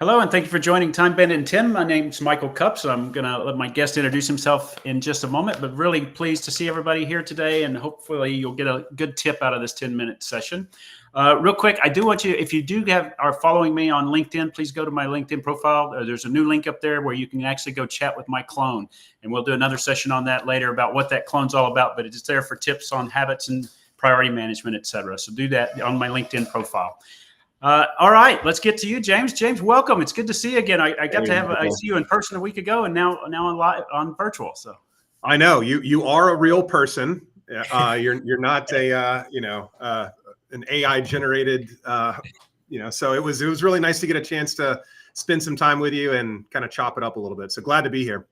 Hello, and thank you for joining Time Bandit and Tim. My name's Michael Cups. I'm going to let my guest introduce himself in just a moment, but really pleased to see everybody here today, and hopefully you'll get a good tip out of this 10-minute session. Real quick, I do want you, if you are following me on LinkedIn, please go to my LinkedIn profile. There's a new link up there where you can actually go chat with my clone, and we'll do another session on that later about what that clone's all about, but it's there for tips on habits and priority management, etc. So do that on my LinkedIn profile. All right, let's get to you, James. James, welcome. It's good to see you again. I got to have I see you in person a week ago, and now on virtual. So I know you are a real person. You're not an AI generated. So it was really nice to get a chance to spend some time with you and kind of chop it up a little bit. So glad to be here.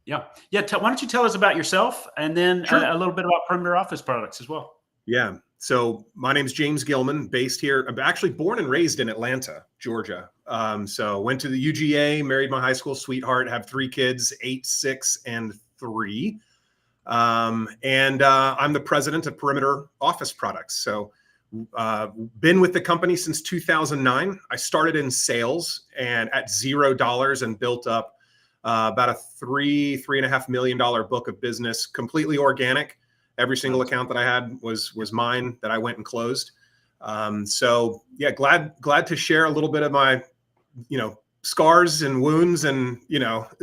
Yeah. Why don't you tell us about yourself and then a little bit about Perimeter Office Products as well? Yeah. So my name's James Gilman, based here. I'm actually born and raised in Atlanta, Georgia. So went to the UGA, married my high school sweetheart, have 3 kids, 8, 6, and 3. I'm the president of Perimeter Office Products. So been with the company since 2009. I started in sales and at $0 and built up about a $3.5 million book of business, completely organic. Every single account that I had was mine that I went and closed. So yeah, glad to share a little bit of my, scars and wounds and,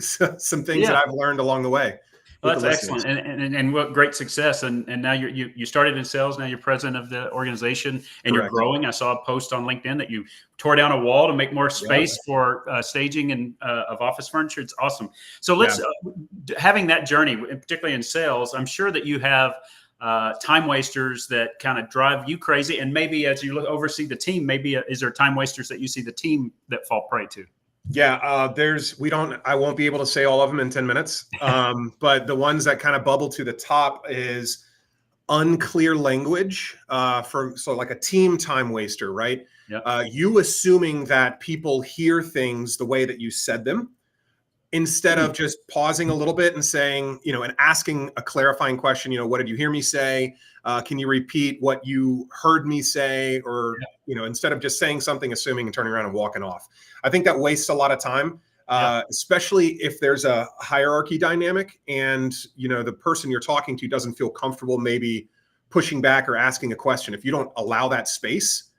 some things that I've learned along the way. Well, that's excellent, and what great success! And now you started in sales. Now you're president of the organization, and You're growing. I saw a post on LinkedIn that you tore down a wall to make more space for staging and of office furniture. It's awesome. So let's having that journey, particularly in sales. I'm sure that you have time wasters that kind of drive you crazy, and maybe as you oversee the team, is there time wasters that you see the team that fall prey to? Yeah, I won't be able to say all of them in 10 minutes. But the ones that kind of bubble to the top is unclear language so like a team time waster, right? Yep. You assuming that people hear things the way that you said them instead of just pausing a little bit and saying, and asking a clarifying question, what did you hear me say? Can you repeat what you heard me say? Or, instead of just saying something, assuming and turning around and walking off. I think that wastes a lot of time, especially if there's a hierarchy dynamic and, the person you're talking to doesn't feel comfortable maybe pushing back or asking a question. If you don't allow that space,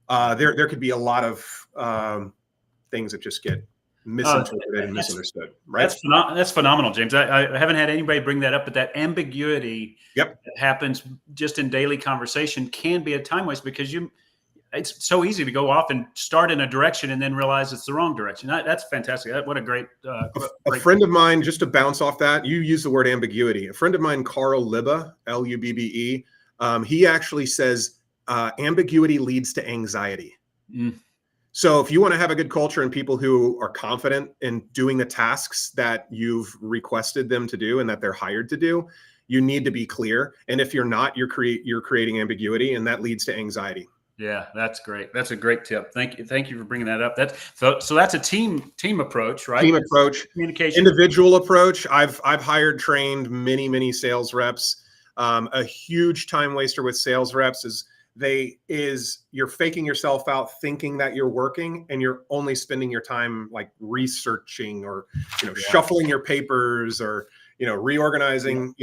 there could be a lot of things that just get misinterpreted and misunderstood, right? That's phenomenal, James. I haven't had anybody bring that up, but that ambiguity that happens just in daily conversation can be a time waste because it's so easy to go off and start in a direction and then realize it's the wrong direction. That's fantastic. What a great a friend of mine, just to bounce off that, you use the word ambiguity. A friend of mine, Carl Libba, Lubbe, he actually says ambiguity leads to anxiety. So if you want to have a good culture and people who are confident in doing the tasks that you've requested them to do and that they're hired to do, you need to be clear. And if you're not, you're creating ambiguity, and that leads to anxiety. Yeah, that's great. That's a great tip. Thank you for bringing that up. So that's a team approach, right? Team approach, communication, individual approach. I've hired, trained many sales reps. A huge time waster with sales reps is you're faking yourself out thinking that you're working, and you're only spending your time like researching or shuffling your papers or reorganizing.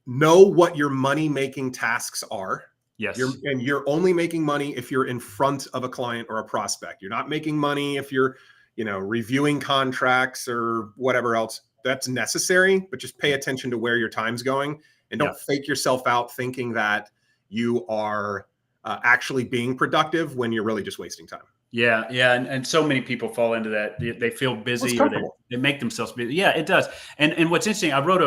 Know what your money making tasks are. Yes. You're only making money if you're in front of a client or a prospect. You're not making money if you're reviewing contracts or whatever else. That's necessary, but just pay attention to where your time's going. And don't fake yourself out thinking that you are actually being productive when you're really just wasting time. Yeah. And so many people fall into that. They feel busy, or they make themselves busy. Yeah, it does. And what's interesting, I wrote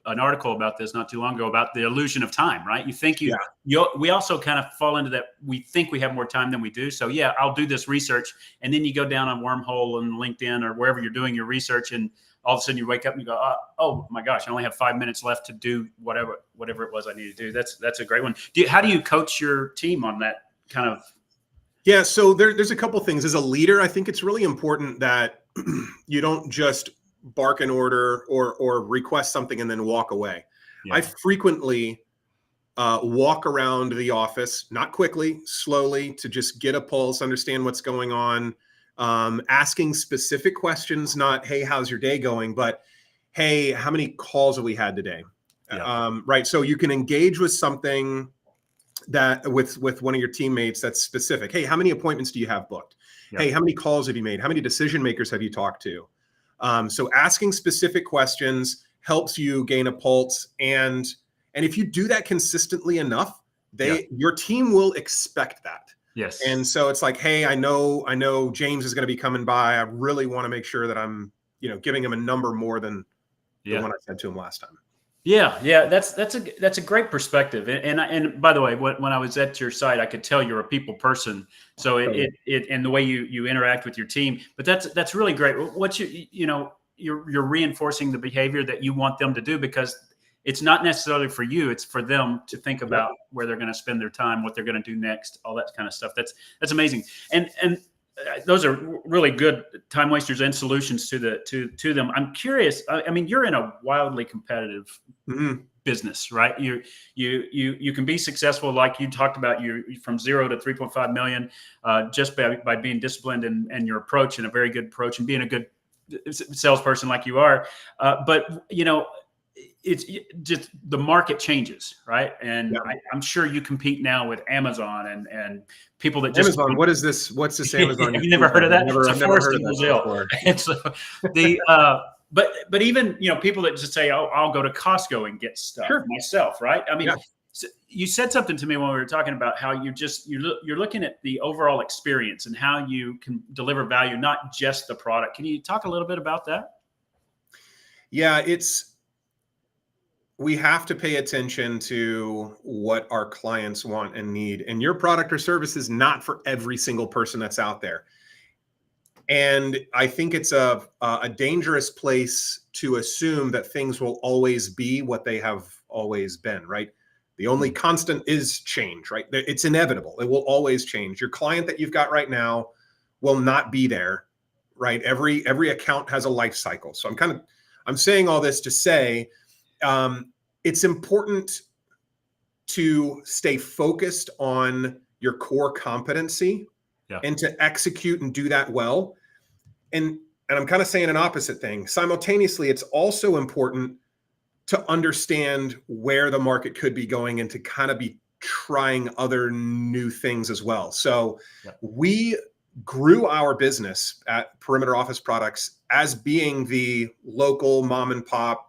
an article about this not too long ago about the illusion of time, right? You think we also kind of fall into that. We think we have more time than we do. So yeah, I'll do this research. And then you go down a wormhole on LinkedIn or wherever you're doing your research, and all of a sudden you wake up and you go, oh my gosh, I only have 5 minutes left to do whatever it was I need to do. That's a great one. How do you coach your team on that kind of? Yeah, so there's a couple things. As a leader, I think it's really important that you don't just bark an order or request something and then walk away. I frequently walk around the office, not quickly, slowly, to just get a pulse, understand what's going on, asking specific questions, not, hey, how's your day going? But, hey, how many calls have we had today? Yeah. Right. So you can engage with something that with one of your teammates that's specific. Hey, how many appointments do you have booked? Yeah. Hey, how many calls have you made? How many decision makers have you talked to? So asking specific questions helps you gain a pulse. And if you do that consistently enough, your team will expect that. Yes. And so it's like, hey, I know James is going to be coming by. I really want to make sure that I'm, giving him a number more than the one I said to him last time. Yeah, that's a great perspective. And by the way, when I was at your site, I could tell you're a people person. So it and the way you interact with your team. But that's really great. What you're reinforcing the behavior that you want them to do, because it's not necessarily for you; it's for them to think about where they're going to spend their time, what they're going to do next, all that kind of stuff. That's amazing. And those are really good time wasters and solutions to them. I'm curious. I mean, you're in a wildly competitive business, right? You can be successful, like you talked about. You from 0 to 3.5 million, just by being disciplined and your approach, and a very good approach, and being a good salesperson like you are. But it's just the market changes, right? And I'm sure you compete now with Amazon and people that just Amazon. What is this? What's this Amazon? Have you never heard of that? I've never heard of that before. And so but even people that just say, "Oh, I'll go to Costco and get stuff myself," right? I mean, so you said something to me when we were talking about how you're looking at the overall experience and how you can deliver value, not just the product. Can you talk a little bit about that? Yeah, we have to pay attention to what our clients want and need. And your product or service is not for every single person that's out there. And I think it's a dangerous place to assume that things will always be what they have always been, right? The only constant is change, right? It's inevitable. It will always change. Your client that you've got right now will not be there, right? Every account has a life cycle. So I'm saying all this to say, it's important to stay focused on your core competency and to execute and do that well. And I'm kind of saying an opposite thing. Simultaneously, it's also important to understand where the market could be going and to kind of be trying other new things as well. So we grew our business at Perimeter Office Products as being the local mom and pop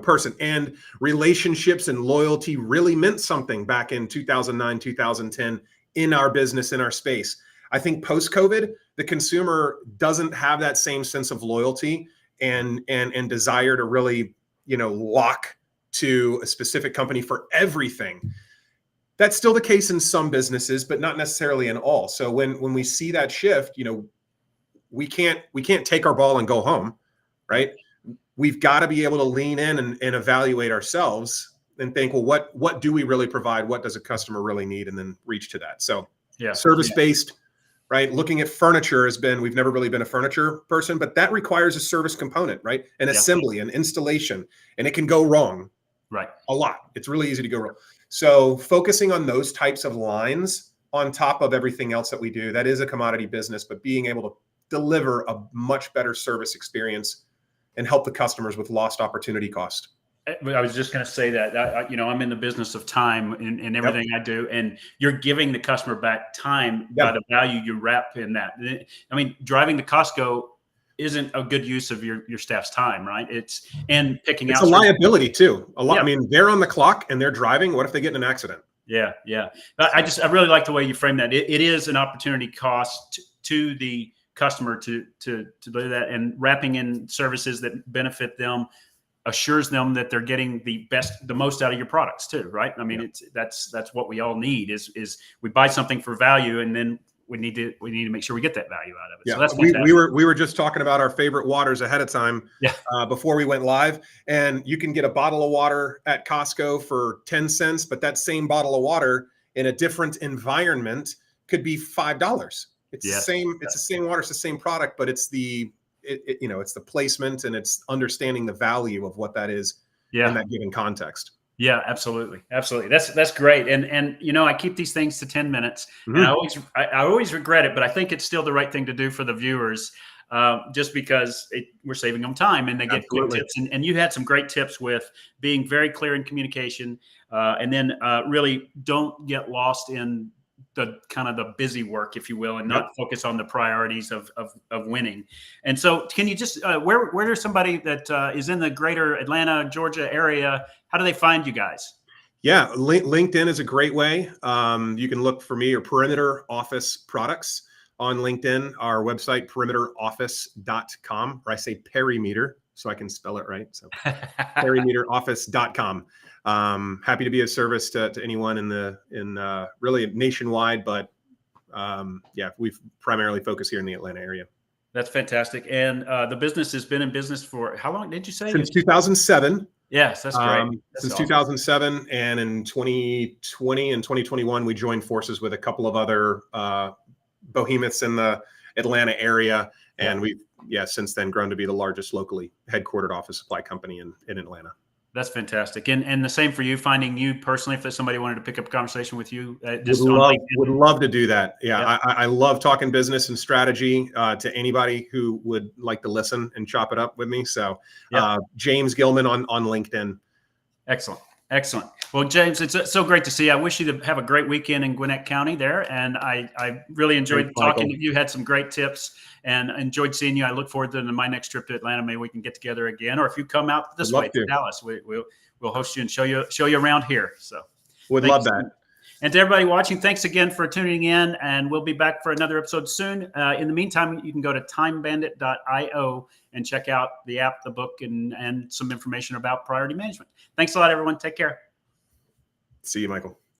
person, and relationships and loyalty really meant something back in 2009, 2010 in our business, in our space. I think post-COVID, the consumer doesn't have that same sense of loyalty and desire to really, lock to a specific company for everything. That's still the case in some businesses, but not necessarily in all. So when we see that shift, we can't take our ball and go home, right? We've got to be able to lean in and evaluate ourselves and think, well, what do we really provide? What does a customer really need? And then reach to that. So service-based, right? Looking at furniture we've never really been a furniture person, but that requires a service component, right? An assembly, an installation, and it can go wrong. Right. A lot. It's really easy to go wrong. So focusing on those types of lines on top of everything else that we do, that is a commodity business, but being able to deliver a much better service experience and help the customers with lost opportunity cost. I was just going to say that, I'm in the business of time in everything I do, and you're giving the customer back time by the value you wrap in that. I mean, driving to Costco isn't a good use of your staff's time, right? It's a liability too. A lot. I mean, they're on the clock and they're driving. What if they get in an accident? Yeah. I really like the way you frame that. It is an opportunity cost to the customer to do that, and wrapping in services that benefit them assures them that they're getting the most out of your products too, right? I mean, that's what we all need is we buy something for value, and then we need to make sure we get that value out of it. Yeah. So that's we were just talking about our favorite waters ahead of time before we went live, and you can get a bottle of water at Costco for 10 cents, but that same bottle of water in a different environment could be $5. It's the same. It's the same water. It's the same product, but it's it's the placement and it's understanding the value of what that is in that given context. Yeah, absolutely. Absolutely. That's great. And I keep these things to 10 minutes and Mhm. I always regret it, but I think it's still the right thing to do for the viewers. Just because we're saving them time and they get quick Absolutely. tips. And you had some great tips with being very clear in communication, and then really don't get lost in the kind of the busy work, if you will, and not Yep. focus on the priorities of winning. And so, can you just where there's somebody that is in the greater Atlanta, Georgia area? How do they find you guys? Yeah, LinkedIn is a great way. You can look for me or Perimeter Office Products on LinkedIn. Our website, perimeteroffice.com, or I say perimeter, so I can spell it right. So perimeteroffice.com. Happy to be of service to anyone in really nationwide, but yeah, we primarily focus here in the Atlanta area. That's fantastic. And the business has been in business for how long did you say? Since 2007. Yes, that's great. That's Since awesome. 2007, and in 2020 and 2021, we joined forces with a couple of other behemoths in the Atlanta area, and Yeah. we've since then grown to be the largest locally headquartered office supply company in Atlanta. That's fantastic. And the same for you, finding you personally, if somebody wanted to pick up a conversation with you, Would just on love would LinkedIn. love to do that. Yeah, Yeah. I love talking business and strategy to anybody who would like to listen and chop it up with me. So Yeah. James Gilman on LinkedIn. Excellent. Excellent. Well, James, it's so great to see you. I wish you to have a great weekend in Gwinnett County there. And I really enjoyed Thanks, talking Michael. to you. Had some great tips and enjoyed seeing you. I look forward to my next trip to Atlanta. Maybe we can get together again. Or if you come out Would this love way to to. Dallas, we'll host you and show you around here. So Would thank love you so that. much. And to everybody watching, thanks again for tuning in. And we'll be back for another episode soon. In the meantime, you can go to timebandit.io and check out the app, the book, and some information about priority management. Thanks a lot, everyone. Take care. See you, Michael.